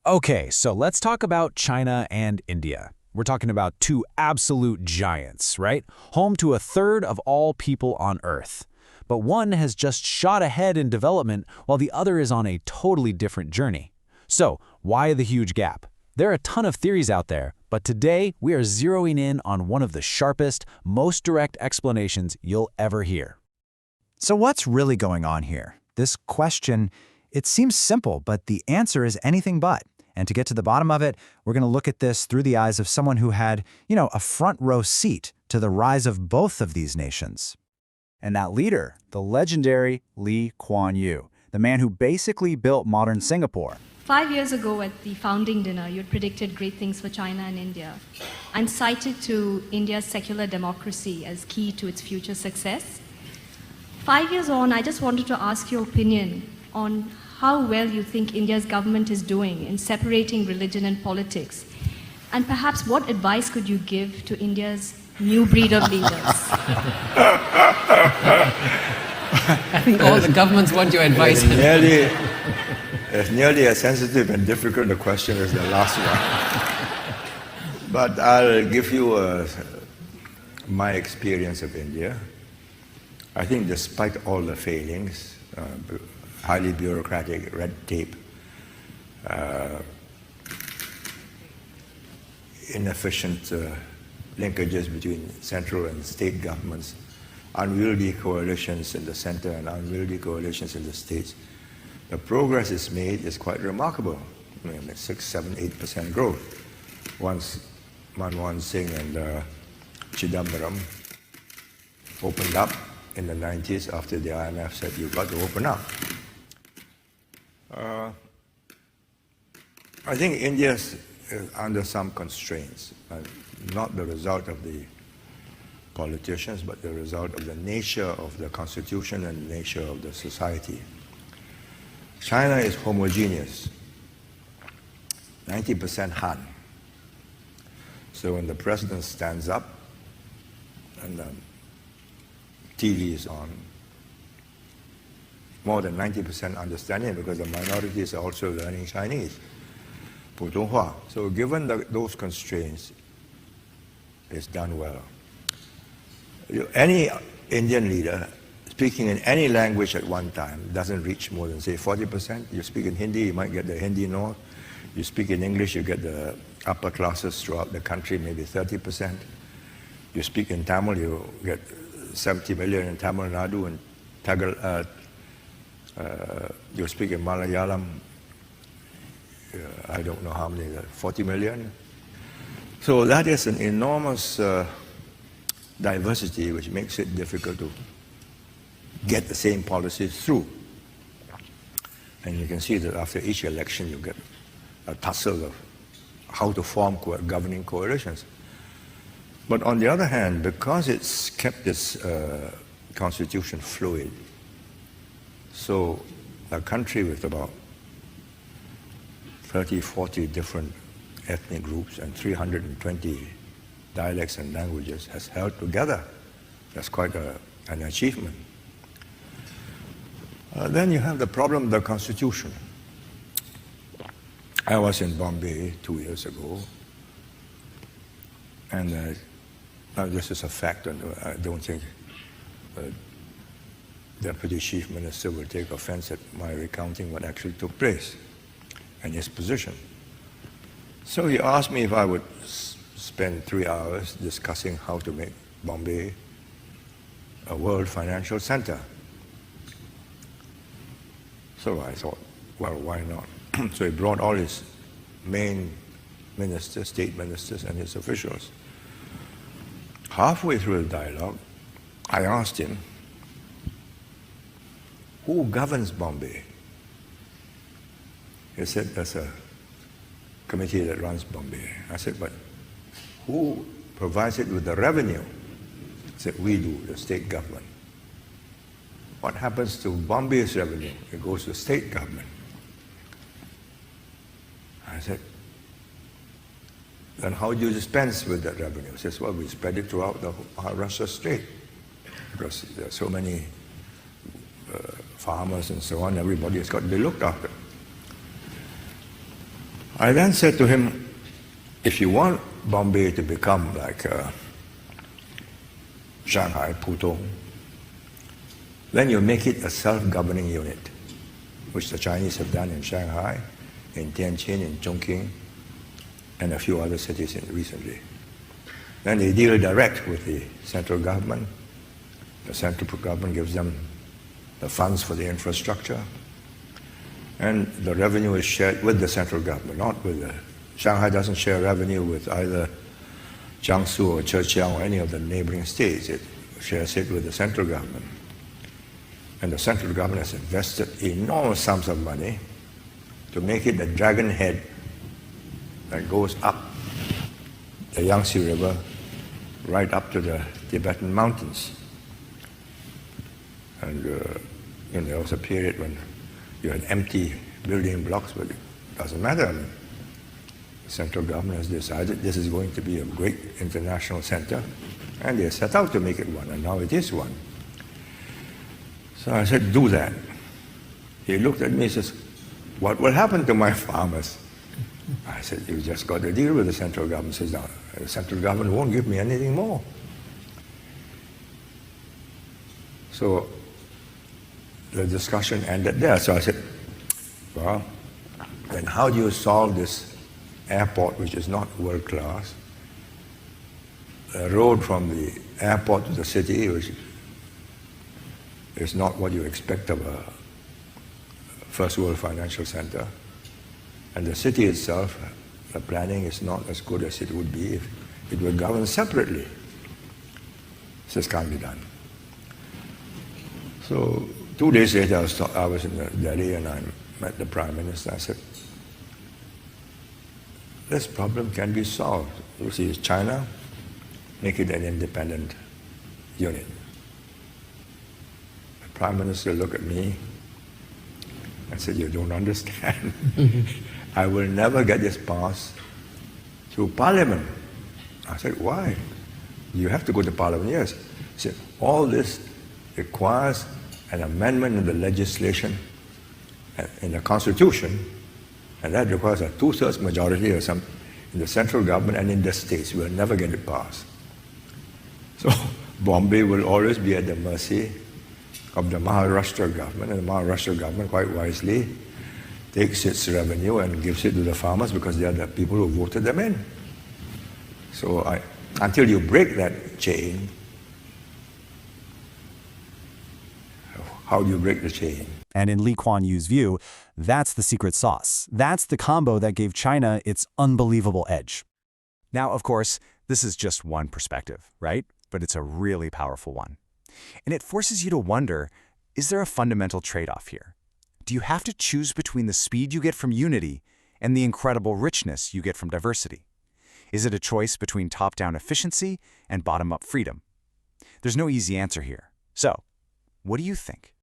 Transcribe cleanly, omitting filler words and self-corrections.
Okay, so let's talk about China and India. We're talking about two absolute giants, right? Home to a third of all people on Earth. But one has just shot ahead in development while the other is on a totally different journey. So, why the huge gap? There are a ton of theories out there, but today we are zeroing in on one of the sharpest, most direct explanations you'll ever hear. So what's really going on here? This question, it seems simple, but the answer is anything but. And to get to the bottom of it, we're going to look at this through the eyes of someone who had, a front row seat to the rise of both of these nations. And that leader, the legendary Lee Kuan Yew, the man who basically built modern Singapore. 5 years ago at the founding dinner, you had predicted great things for China and India and cited to India's secular democracy as key to its future success. 5 years on, I just wanted to ask your opinion on how well you think India's government is doing in separating religion and politics, and perhaps what advice could you give to India's new breed of leaders? I think all the governments want your advice. It's nearly as sensitive and difficult a question as the last one. But I'll give you my experience of India. I think despite all the failings, highly bureaucratic, red tape, inefficient linkages between central and state governments, unwieldy coalitions in the center and unwieldy coalitions in the states, the progress is made is quite remarkable. I mean, 6, 7, 8% growth. Once Manmohan Singh and Chidambaram opened up in the 90s after the IMF said, you've got to open up. I think India is under some constraints, not the result of the politicians, but the result of the nature of the constitution and the nature of the society. China is homogeneous, 90% Han. So when the president stands up and the TV is on, more than 90% understanding because the minorities are also learning Chinese, 普通话. So given those constraints, it's done well. Any Indian leader speaking in any language at one time doesn't reach more than, say, 40%. You speak in Hindi, you might get the Hindi North. You speak in English, you get the upper classes throughout the country, maybe 30%. You speak in Tamil, you get 70 million in Tamil Nadu, and you speak in Malayalam, I don't know how many, 40 million. So that is an enormous diversity which makes it difficult to get the same policies through. And you can see that after each election you get a tussle of how to form governing coalitions. But on the other hand, because it's kept its constitution fluid, so a country with about 30, 40 different ethnic groups and 320 dialects and languages has held together. That's quite an achievement. Then you have the problem of the constitution. I was in Bombay 2 years ago, and this is a fact, and I don't think the Deputy Chief Minister will take offense at my recounting what actually took place and his position. So he asked me if I would spend 3 hours discussing how to make Bombay a world financial center. So I thought, well, why not? So he brought all his main ministers, state ministers, and his officials. Halfway through the dialogue, I asked him, who governs Bombay? He said, there's a committee that runs Bombay. I said, but who provides it with the revenue? He said, we do, the state government. What happens to Bombay's revenue? It goes to the state government. I said, then how do you dispense with that revenue? He says, well, we spread it throughout the Maharashtra state because there are so many farmers and so on, everybody has got to be looked after. I then said to him, if you want Bombay to become like Shanghai, Pudong, then you make it a self-governing unit, which the Chinese have done in Shanghai, in Tianjin, in Chongqing, and a few other cities recently. Then they deal direct with the central government. The central government gives them the funds for the infrastructure, and the revenue is shared with the central government, not with the... Shanghai doesn't share revenue with either Jiangsu or Zhejiang or any of the neighboring states. It shares it with the central government. And the central government has invested enormous sums of money to make it the dragon head that goes up the Yangtze River right up to the Tibetan mountains. And there was a period when you had empty building blocks, but it doesn't matter. I mean, the central government has decided this is going to be a great international center, and they set out to make it one, and now it is one. So I said, do that. He looked at me and says, what will happen to my farmers? I said, you just got to deal with the central government. He says, no, the central government won't give me anything more. So the discussion ended there. So I said, well, then how do you solve this airport, which is not world class? The road from the airport to the city, which is not what you expect of a first world financial center. And the city itself, the planning is not as good as it would be if it were governed separately. This can't be done. So 2 days later, I was in Delhi and I met the Prime Minister. I said, this problem can be solved. You see, it's China, make it an independent unit. The Prime Minister looked at me and said, you don't understand. I will never get this passed through Parliament. I said, why? You have to go to Parliament. Yes. He said, all this requires an amendment in the legislation, in the Constitution, and that requires a 2/3 majority or some in the central government and in the states. We'll never get it passed. So Bombay will always be at the mercy of the Maharashtra government, and the Maharashtra government, quite wisely, takes its revenue and gives it to the farmers because they are the people who voted them in. So until you break that chain, how do you break the chain? And in Lee Kuan Yew's view, that's the secret sauce. That's the combo that gave China its unbelievable edge. Now, of course, this is just one perspective, right? But it's a really powerful one. And it forces you to wonder, is there a fundamental trade-off here? Do you have to choose between the speed you get from unity and the incredible richness you get from diversity? Is it a choice between top-down efficiency and bottom-up freedom? There's no easy answer here. So, what do you think?